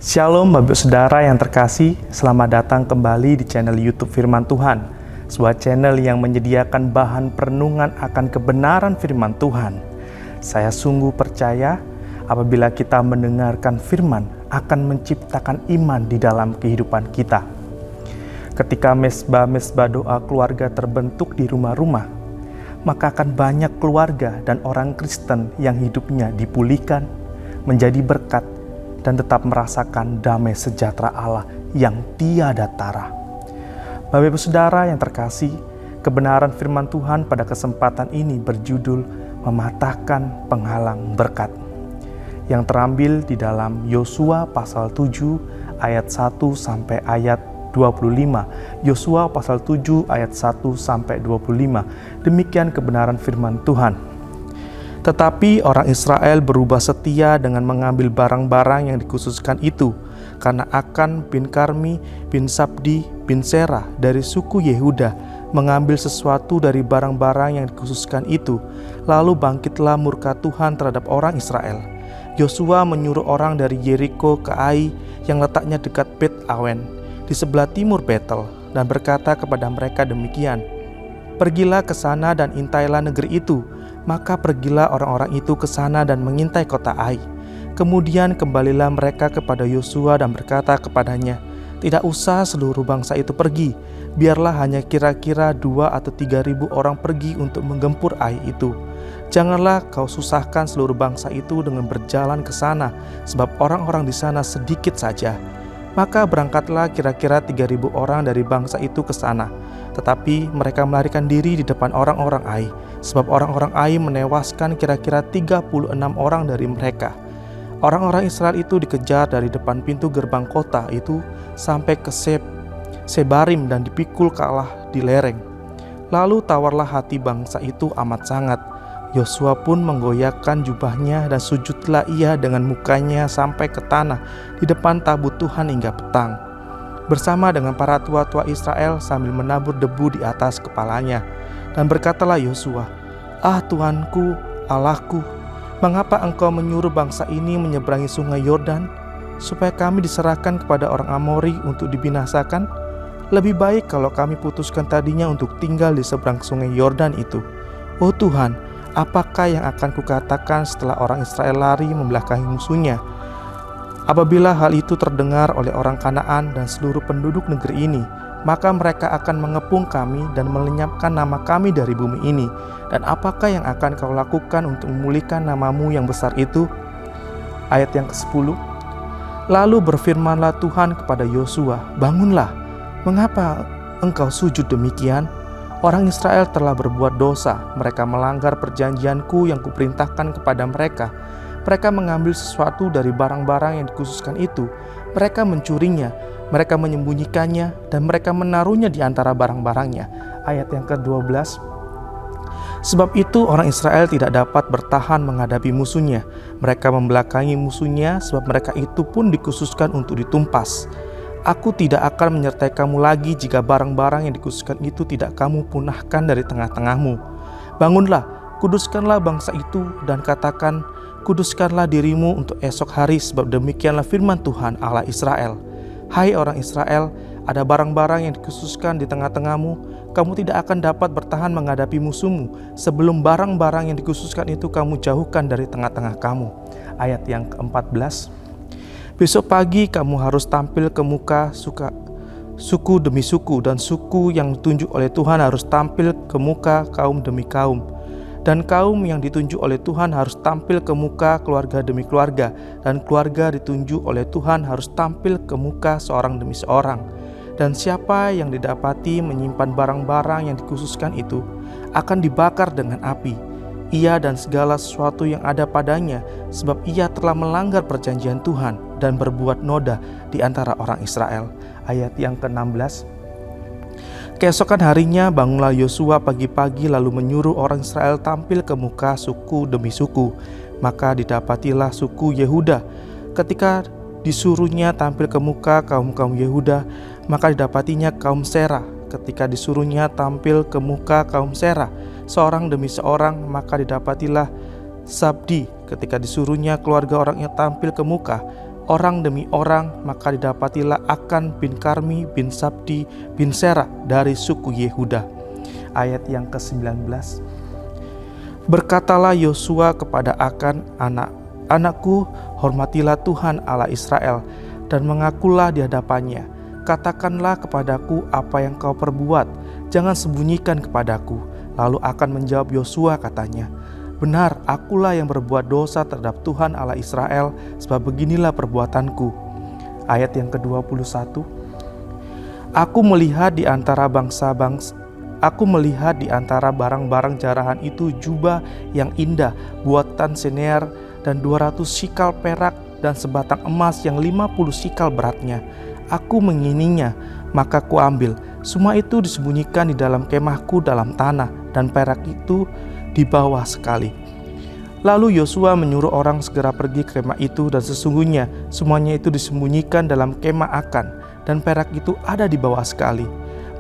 Shalom Bapak Saudara yang terkasih, selamat datang kembali di channel YouTube Firman Tuhan, sebuah channel yang menyediakan bahan perenungan akan kebenaran firman Tuhan. Saya sungguh percaya apabila kita mendengarkan firman akan menciptakan iman di dalam kehidupan kita. Ketika mesbah-mesbah doa keluarga terbentuk di rumah-rumah, maka akan banyak keluarga dan orang Kristen yang hidupnya dipulihkan, menjadi berkat, dan tetap merasakan damai sejahtera Allah yang tiada tara. Bapak Ibu Saudara yang terkasih, kebenaran firman Tuhan pada kesempatan ini berjudul mematahkan penghalang berkat, yang terambil di dalam Yosua pasal 7 ayat 1 sampai ayat 25. Yosua pasal 7 ayat 1 sampai 25. Demikian kebenaran firman Tuhan. Tetapi orang Israel berubah setia dengan mengambil barang-barang yang dikhususkan itu, karena Akan bin Karmi bin Sabdi bin Serah dari suku Yehuda mengambil sesuatu dari barang-barang yang dikhususkan itu. Lalu bangkitlah murka Tuhan terhadap orang Israel. Yosua menyuruh orang dari Yeriko ke Ai yang letaknya dekat Bet Awen di sebelah timur Betel, dan berkata kepada mereka demikian, "Pergilah ke sana dan intailah negeri itu." Maka pergilah orang-orang itu ke sana dan mengintai kota Ai. Kemudian kembalilah mereka kepada Yosua dan berkata kepadanya, "Tidak usah seluruh bangsa itu pergi, biarlah hanya kira-kira 2 atau 3.000 orang pergi untuk menggempur Ai itu. Janganlah kau susahkan seluruh bangsa itu dengan berjalan ke sana, sebab orang-orang di sana sedikit saja." Maka berangkatlah kira-kira 3.000 orang dari bangsa itu ke sana. Tetapi mereka melarikan diri di depan orang-orang Ai, sebab orang-orang Ai menewaskan kira-kira 36 orang dari mereka. Orang-orang Israel itu dikejar dari depan pintu gerbang kota itu sampai ke Sebarim dan dipikul kalah di lereng. Lalu tawarlah hati bangsa itu amat sangat. Yosua pun menggoyahkan jubahnya dan sujudlah ia dengan mukanya sampai ke tanah di depan tabut Tuhan hingga petang, bersama dengan para tua-tua Israel sambil menabur debu di atas kepalanya. Dan berkatalah Yosua, "Ah Tuanku, Allahku, mengapa engkau menyuruh bangsa ini menyeberangi sungai Yordan, supaya kami diserahkan kepada orang Amori untuk dibinasakan? Lebih baik kalau kami putuskan tadinya untuk tinggal di seberang sungai Yordan itu. Oh Tuhan, apakah yang akan kukatakan setelah orang Israel lari membelakangi musuhnya? Apabila hal itu terdengar oleh orang Kanaan dan seluruh penduduk negeri ini, maka mereka akan mengepung kami dan melenyapkan nama kami dari bumi ini. Dan apakah yang akan kau lakukan untuk memulihkan namamu yang besar itu?" Ayat yang ke-10. Lalu berfirmanlah Tuhan kepada Yosua, "Bangunlah, mengapa engkau sujud demikian? Orang Israel telah berbuat dosa, mereka melanggar perjanjianku yang kuperintahkan kepada mereka. Mereka mengambil sesuatu dari barang-barang yang dikhususkan itu, mereka mencurinya, mereka menyembunyikannya, dan mereka menaruhnya di antara barang-barangnya." Ayat yang ke-12. Sebab itu orang Israel tidak dapat bertahan menghadapi musuhnya. Mereka membelakangi musuhnya, sebab mereka itu pun dikhususkan untuk ditumpas. Aku tidak akan menyertai kamu lagi jika barang-barang yang dikhususkan itu tidak kamu punahkan dari tengah-tengahmu. Bangunlah, kuduskanlah bangsa itu, dan katakan, kuduskanlah dirimu untuk esok hari, sebab demikianlah firman Tuhan Allah Israel. Hai orang Israel, ada barang-barang yang dikhususkan di tengah-tengahmu. Kamu tidak akan dapat bertahan menghadapi musuhmu sebelum barang-barang yang dikhususkan itu kamu jauhkan dari tengah-tengah kamu. Ayat yang ke-14. Besok pagi kamu harus tampil ke muka suku demi suku, dan suku yang ditunjuk oleh Tuhan harus tampil ke muka kaum demi kaum. Dan kaum yang ditunjuk oleh Tuhan harus tampil ke muka keluarga demi keluarga, dan keluarga ditunjuk oleh Tuhan harus tampil ke muka seorang demi seorang. Dan siapa yang didapati menyimpan barang-barang yang dikhususkan itu akan dibakar dengan api, ia dan segala sesuatu yang ada padanya, sebab ia telah melanggar perjanjian Tuhan dan berbuat noda di antara orang Israel. Ayat yang ke-16. Keesokan harinya bangunlah Yosua pagi-pagi lalu menyuruh orang Israel tampil ke muka suku demi suku. Maka didapatilah suku Yehuda. Ketika disuruhnya tampil ke muka kaum-kaum Yehuda, maka didapatinya kaum Serah. Ketika disuruhnya tampil ke muka kaum Serah, seorang demi seorang, maka didapatilah Sabdi. Ketika disuruhnya keluarga orang yang tampil ke muka, orang demi orang, maka didapatilah Akan bin Karmi bin Sabdi bin Serah dari suku Yehuda. Ayat yang ke-19. Berkatalah Yosua kepada Akan, anakku, hormatilah Tuhan Allah Israel, dan mengakulah di hadapannya. Katakanlah kepadaku apa yang kau perbuat, jangan sembunyikan kepadaku. Lalu Akan menjawab Yosua katanya, benar, akulah yang berbuat dosa terhadap Tuhan Allah Israel, sebab beginilah perbuatanku. Ayat yang ke-21. Aku melihat di antara barang-barang jarahan itu jubah yang indah buatan Senear dan 200 sikal perak dan sebatang emas yang 50 sikal beratnya. Aku mengininya, maka kuambil. Semua itu disembunyikan di dalam kemahku dalam tanah, dan perak itu di bawah sekali. Lalu Yosua menyuruh orang segera pergi ke kemah itu, dan sesungguhnya semuanya itu disembunyikan dalam kemah Akan, dan perak itu ada di bawah sekali.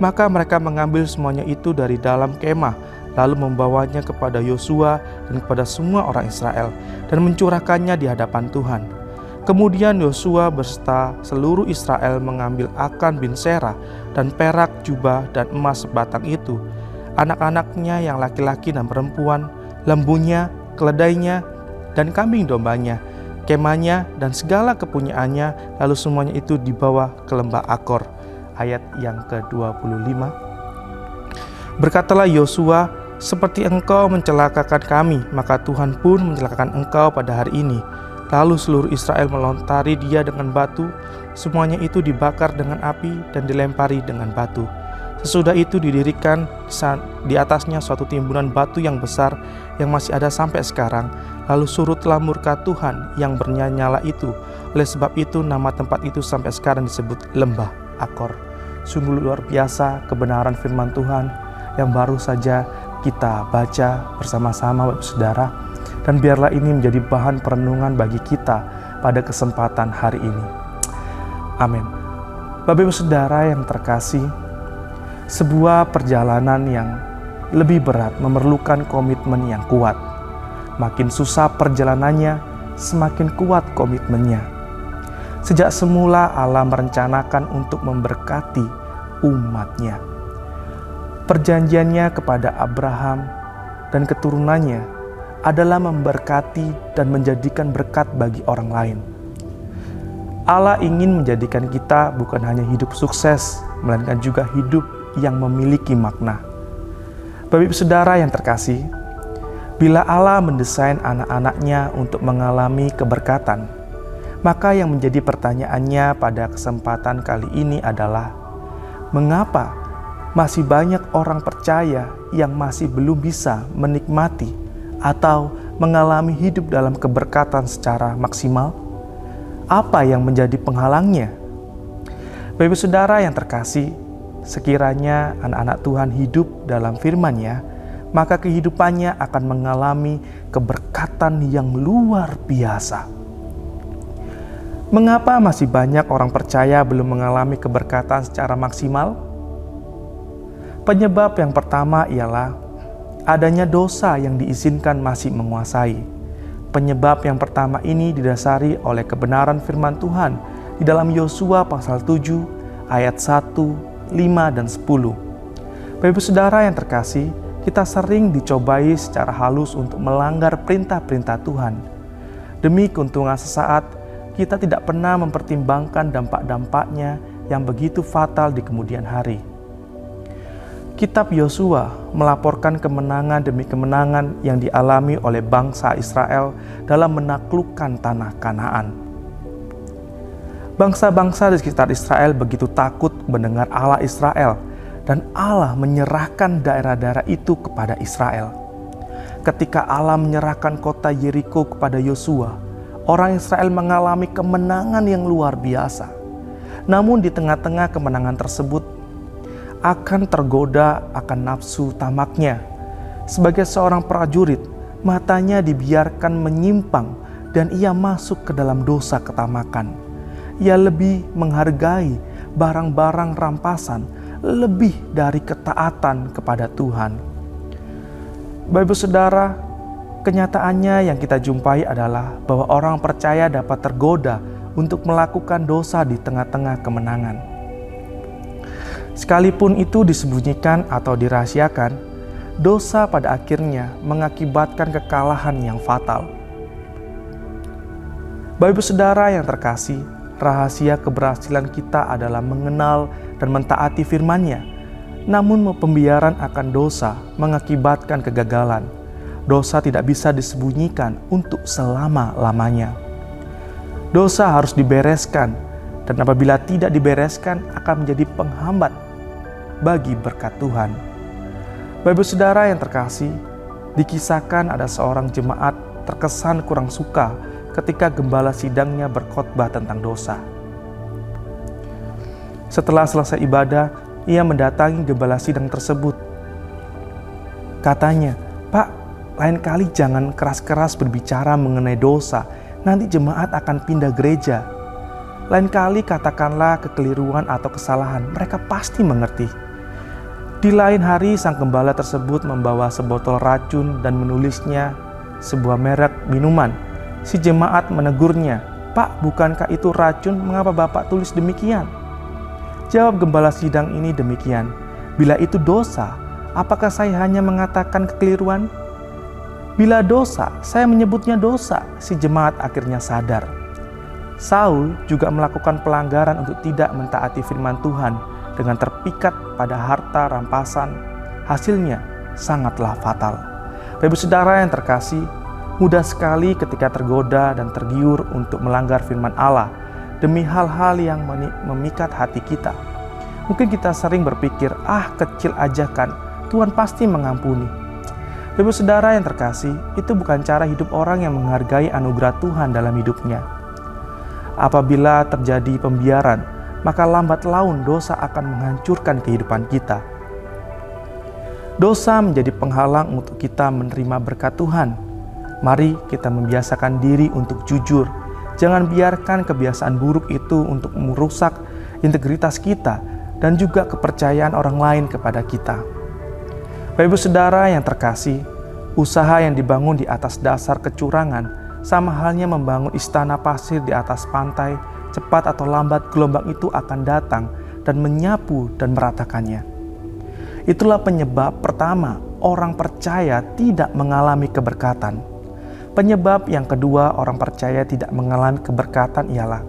Maka mereka mengambil semuanya itu dari dalam kemah, lalu membawanya kepada Yosua dan kepada semua orang Israel, dan mencurahkannya di hadapan Tuhan. Kemudian Yosua beserta seluruh Israel mengambil Akan bin Serah dan perak, jubah, dan emas sebatang itu, anak-anaknya yang laki-laki dan perempuan, lembunya, keledainya, dan kambing dombanya, kemahnya, dan segala kepunyaannya, lalu semuanya itu dibawa ke lembah Akor. Ayat yang ke-25. Berkatalah Yosua, seperti engkau mencelakakan kami, maka Tuhan pun mencelakakan engkau pada hari ini. Lalu seluruh Israel melontari dia dengan batu, semuanya itu dibakar dengan api dan dilempari dengan batu. Sesudah itu didirikan di atasnya suatu timbunan batu yang besar yang masih ada sampai sekarang. Lalu surutlah murka Tuhan yang bernyala itu. Oleh sebab itu nama tempat itu sampai sekarang disebut Lembah Akor. Sungguh luar biasa kebenaran firman Tuhan yang baru saja kita baca bersama-sama Bapak Saudara. Dan biarlah ini menjadi bahan perenungan bagi kita pada kesempatan hari ini. Amin. Bapak Ibu Saudara yang terkasih, sebuah perjalanan yang lebih berat memerlukan komitmen yang kuat. Makin susah perjalanannya, semakin kuat komitmennya. Sejak semula Allah merencanakan untuk memberkati umatnya. Perjanjiannya kepada Abraham dan keturunannya adalah memberkati dan menjadikan berkat bagi orang lain. Allah ingin menjadikan kita bukan hanya hidup sukses, melainkan juga hidup yang memiliki makna. Bapak Ibu Saudara yang terkasih, bila Allah mendesain anak-anaknya untuk mengalami keberkatan, maka yang menjadi pertanyaannya pada kesempatan kali ini adalah, mengapa masih banyak orang percaya yang masih belum bisa menikmati atau mengalami hidup dalam keberkatan secara maksimal? Apa yang menjadi penghalangnya? Bapak Ibu Saudara yang terkasih, sekiranya anak-anak Tuhan hidup dalam firman-Nya, maka kehidupannya akan mengalami keberkatan yang luar biasa. Mengapa masih banyak orang percaya belum mengalami keberkatan secara maksimal? Penyebab yang pertama ialah adanya dosa yang diizinkan masih menguasai. Penyebab yang pertama ini didasari oleh kebenaran firman Tuhan di dalam Yosua pasal 7 ayat 1, 5, dan 10. Bapak Ibu Saudara yang terkasih, kita sering dicobai secara halus untuk melanggar perintah-perintah Tuhan. Demi keuntungan sesaat, kita tidak pernah mempertimbangkan dampak-dampaknya yang begitu fatal di kemudian hari. Kitab Yosua melaporkan kemenangan demi kemenangan yang dialami oleh bangsa Israel dalam menaklukkan tanah Kanaan. Bangsa-bangsa di sekitar Israel begitu takut mendengar Allah Israel, dan Allah menyerahkan daerah-daerah itu kepada Israel. Ketika Allah menyerahkan kota Yeriko kepada Yosua, orang Israel mengalami kemenangan yang luar biasa. Namun di tengah-tengah kemenangan tersebut, akan tergoda akan nafsu tamaknya. Sebagai seorang prajurit, matanya dibiarkan menyimpang dan ia masuk ke dalam dosa ketamakan. Ia lebih menghargai barang-barang rampasan lebih dari ketaatan kepada Tuhan. Bapak Ibu Saudara, kenyataannya yang kita jumpai adalah bahwa orang percaya dapat tergoda untuk melakukan dosa di tengah-tengah kemenangan. Sekalipun itu disembunyikan atau dirahasiakan, dosa pada akhirnya mengakibatkan kekalahan yang fatal. Bapak Ibu Saudara yang terkasih, rahasia keberhasilan kita adalah mengenal dan mentaati firman-Nya. Namun pembiaran akan dosa mengakibatkan kegagalan. Dosa tidak bisa disembunyikan untuk selama-lamanya. Dosa harus dibereskan, dan apabila tidak dibereskan akan menjadi penghambat bagi berkat Tuhan. Bapak Ibu Saudara yang terkasih, dikisahkan ada seorang jemaat terkesan kurang suka ketika gembala sidangnya berkhotbah tentang dosa. Setelah selesai ibadah, ia mendatangi gembala sidang tersebut. Katanya, "Pak, lain kali jangan keras-keras berbicara mengenai dosa, nanti jemaat akan pindah gereja. Lain kali katakanlah kekeliruan atau kesalahan, mereka pasti mengerti." Di lain hari, sang gembala tersebut membawa sebotol racun dan menulisnya sebuah merek minuman. Si jemaat menegurnya, "Pak, bukankah itu racun? Mengapa Bapak tulis demikian?" Jawab gembala sidang ini demikian, "Bila itu dosa, apakah saya hanya mengatakan kekeliruan? Bila dosa, saya menyebutnya dosa." Si jemaat akhirnya sadar. Saul juga melakukan pelanggaran untuk tidak mentaati firman Tuhan dengan terpikat pada harta rampasan. Hasilnya sangatlah fatal. Bapak Ibu Saudara yang terkasih, mudah sekali ketika tergoda dan tergiur untuk melanggar firman Allah demi hal-hal yang memikat hati kita. Mungkin kita sering berpikir, kecil aja kan, Tuhan pasti mengampuni. Bapak Ibu Saudara yang terkasih, itu bukan cara hidup orang yang menghargai anugerah Tuhan dalam hidupnya. Apabila terjadi pembiaran, maka lambat laun dosa akan menghancurkan kehidupan kita. Dosa menjadi penghalang untuk kita menerima berkat Tuhan. Mari kita membiasakan diri untuk jujur. Jangan biarkan kebiasaan buruk itu untuk merusak integritas kita dan juga kepercayaan orang lain kepada kita. Bapak Ibu Saudara yang terkasih, usaha yang dibangun di atas dasar kecurangan sama halnya membangun istana pasir di atas pantai. Cepat atau lambat gelombang itu akan datang dan menyapu dan meratakannya. Itulah penyebab pertama orang percaya tidak mengalami keberkatan. Penyebab yang kedua orang percaya tidak mengalami keberkatan ialah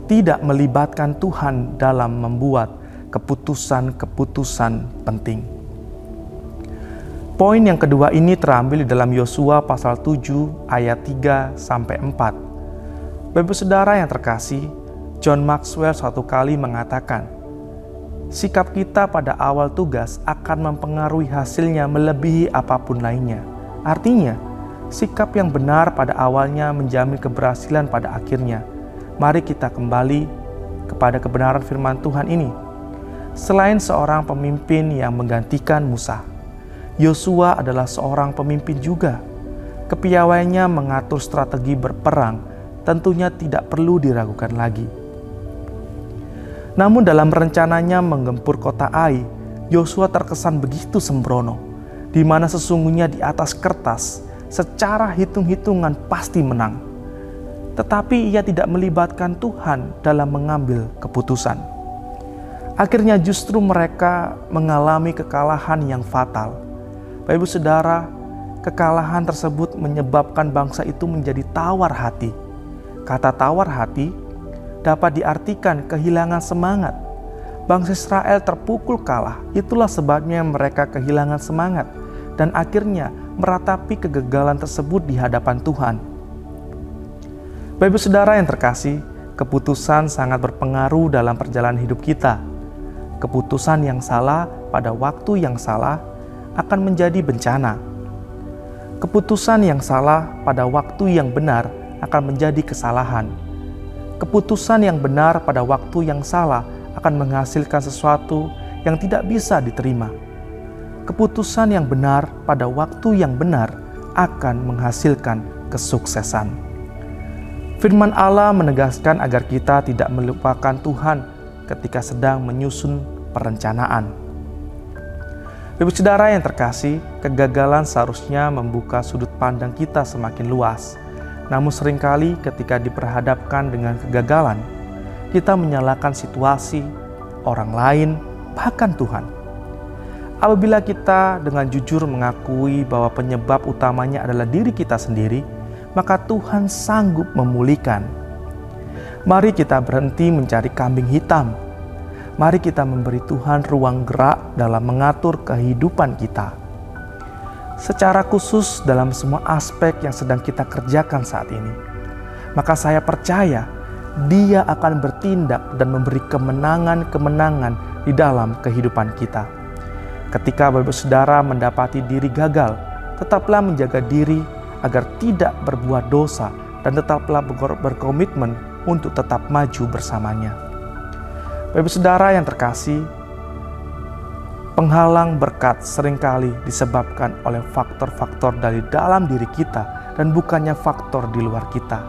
tidak melibatkan Tuhan dalam membuat keputusan-keputusan penting. Poin yang kedua ini terambil di dalam Yosua pasal 7 ayat 3-4. Bapak Ibu Saudara yang terkasih, John Maxwell suatu kali mengatakan, sikap kita pada awal tugas akan mempengaruhi hasilnya melebihi apapun lainnya. Artinya, sikap yang benar pada awalnya menjamin keberhasilan pada akhirnya. Mari kita kembali kepada kebenaran firman Tuhan ini. Selain seorang pemimpin yang menggantikan Musa, Yosua adalah seorang pemimpin juga. Kepiawaiannya mengatur strategi berperang tentunya tidak perlu diragukan lagi. Namun dalam rencananya menggempur kota Ai, Yosua terkesan begitu sembrono, di mana sesungguhnya di atas kertas, secara hitung-hitungan pasti menang. Tetapi ia tidak melibatkan Tuhan dalam mengambil keputusan. Akhirnya justru mereka mengalami kekalahan yang fatal. Bapak Ibu Saudara, kekalahan tersebut menyebabkan bangsa itu menjadi tawar hati. Kata tawar hati dapat diartikan kehilangan semangat. Bangsa Israel terpukul kalah, itulah sebabnya mereka kehilangan semangat dan akhirnya meratapi kegagalan tersebut di hadapan Tuhan. Bapak Ibu Saudara yang terkasih, keputusan sangat berpengaruh dalam perjalanan hidup kita. Keputusan yang salah pada waktu yang salah akan menjadi bencana. Keputusan yang salah pada waktu yang benar akan menjadi kesalahan. Keputusan yang benar pada waktu yang salah akan menghasilkan sesuatu yang tidak bisa diterima. Keputusan yang benar pada waktu yang benar akan menghasilkan kesuksesan. Firman Allah menegaskan agar kita tidak melupakan Tuhan ketika sedang menyusun perencanaan. Ibu Saudara yang terkasih, kegagalan seharusnya membuka sudut pandang kita semakin luas. Namun seringkali ketika diperhadapkan dengan kegagalan, kita menyalahkan situasi, orang lain, bahkan Tuhan. Apabila kita dengan jujur mengakui bahwa penyebab utamanya adalah diri kita sendiri, maka Tuhan sanggup memulihkan. Mari kita berhenti mencari kambing hitam. Mari kita memberi Tuhan ruang gerak dalam mengatur kehidupan kita. Secara khusus dalam semua aspek yang sedang kita kerjakan saat ini, maka saya percaya Dia akan bertindak dan memberi kemenangan-kemenangan di dalam kehidupan kita. Ketika Bapak Saudara mendapati diri gagal, tetaplah menjaga diri agar tidak berbuat dosa dan tetaplah berkomitmen untuk tetap maju bersamanya. Bapak Saudara yang terkasih, penghalang berkat seringkali disebabkan oleh faktor-faktor dari dalam diri kita dan bukannya faktor di luar kita.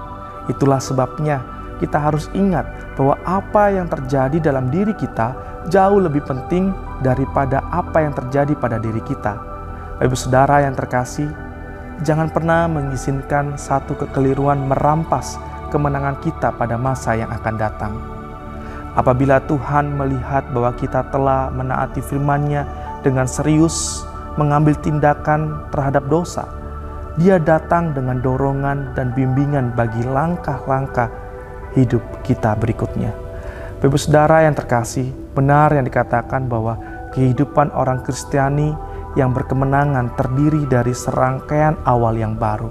Itulah sebabnya kita harus ingat bahwa apa yang terjadi dalam diri kita jauh lebih penting daripada apa yang terjadi pada diri kita. Bapak Saudara yang terkasih, jangan pernah mengizinkan satu kekeliruan merampas kemenangan kita pada masa yang akan datang. Apabila Tuhan melihat bahwa kita telah menaati firman-Nya dengan serius mengambil tindakan terhadap dosa, Dia datang dengan dorongan dan bimbingan bagi langkah-langkah hidup kita berikutnya. Bapak Saudara yang terkasih, benar yang dikatakan bahwa kehidupan orang Kristiani yang berkemenangan terdiri dari serangkaian awal yang baru.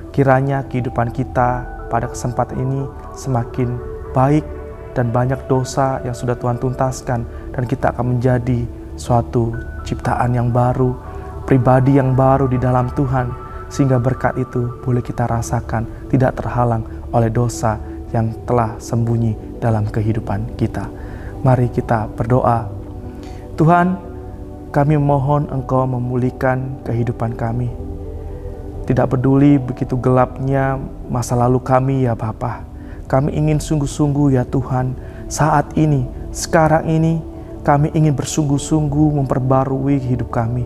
Kiranya kehidupan kita pada kesempatan ini semakin baik dan banyak dosa yang sudah Tuhan tuntaskan, dan kita akan menjadi suatu ciptaan yang baru, pribadi yang baru di dalam Tuhan, sehingga berkat itu boleh kita rasakan tidak terhalang oleh dosa yang telah sembunyi dalam kehidupan kita. Mari kita berdoa. Tuhan, kami mohon Engkau memulihkan kehidupan kami. Tidak peduli begitu gelapnya masa lalu kami ya Bapa. Kami ingin sungguh-sungguh ya Tuhan, saat ini, sekarang ini, kami ingin bersungguh-sungguh memperbarui hidup kami.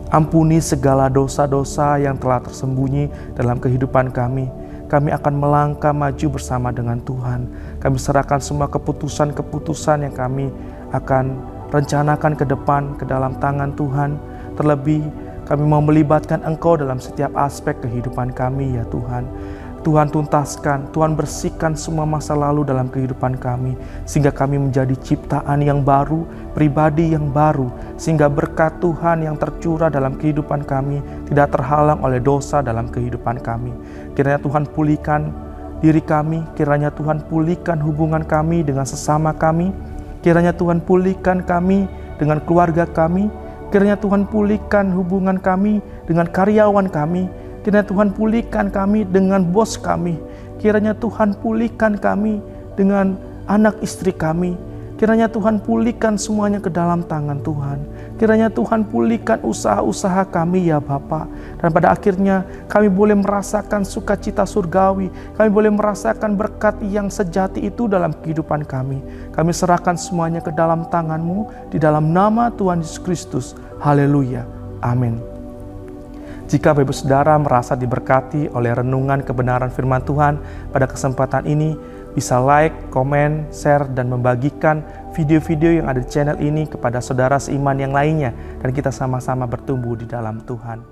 Ampuni segala dosa-dosa yang telah tersembunyi dalam kehidupan kami. Kami akan melangkah maju bersama dengan Tuhan. Kami serahkan semua keputusan-keputusan yang kami akan rencanakan ke depan ke dalam tangan Tuhan. Terlebih, kami mau melibatkan Engkau dalam setiap aspek kehidupan kami ya Tuhan. Tuhan tuntaskan, Tuhan bersihkan semua masa lalu dalam kehidupan kami, sehingga kami menjadi ciptaan yang baru, pribadi yang baru, sehingga berkat Tuhan yang tercurah dalam kehidupan kami tidak terhalang oleh dosa dalam kehidupan kami. Kiranya Tuhan pulihkan diri kami, kiranya Tuhan pulihkan hubungan kami dengan sesama kami, kiranya Tuhan pulihkan kami dengan keluarga kami, kiranya Tuhan pulihkan hubungan kami dengan karyawan kami, kiranya Tuhan pulihkan kami dengan bos kami. Kiranya Tuhan pulihkan kami dengan anak istri kami. Kiranya Tuhan pulihkan semuanya ke dalam tangan Tuhan. Kiranya Tuhan pulihkan usaha-usaha kami ya Bapa. Dan pada akhirnya kami boleh merasakan sukacita surgawi. Kami boleh merasakan berkat yang sejati itu dalam kehidupan kami. Kami serahkan semuanya ke dalam tangan-Mu. Di dalam nama Tuhan Yesus Kristus. Haleluya. Amin. Jika Bapak Saudara merasa diberkati oleh renungan kebenaran firman Tuhan pada kesempatan ini, bisa like, komen, share, dan membagikan video-video yang ada di channel ini kepada saudara seiman yang lainnya, dan kita sama-sama bertumbuh di dalam Tuhan.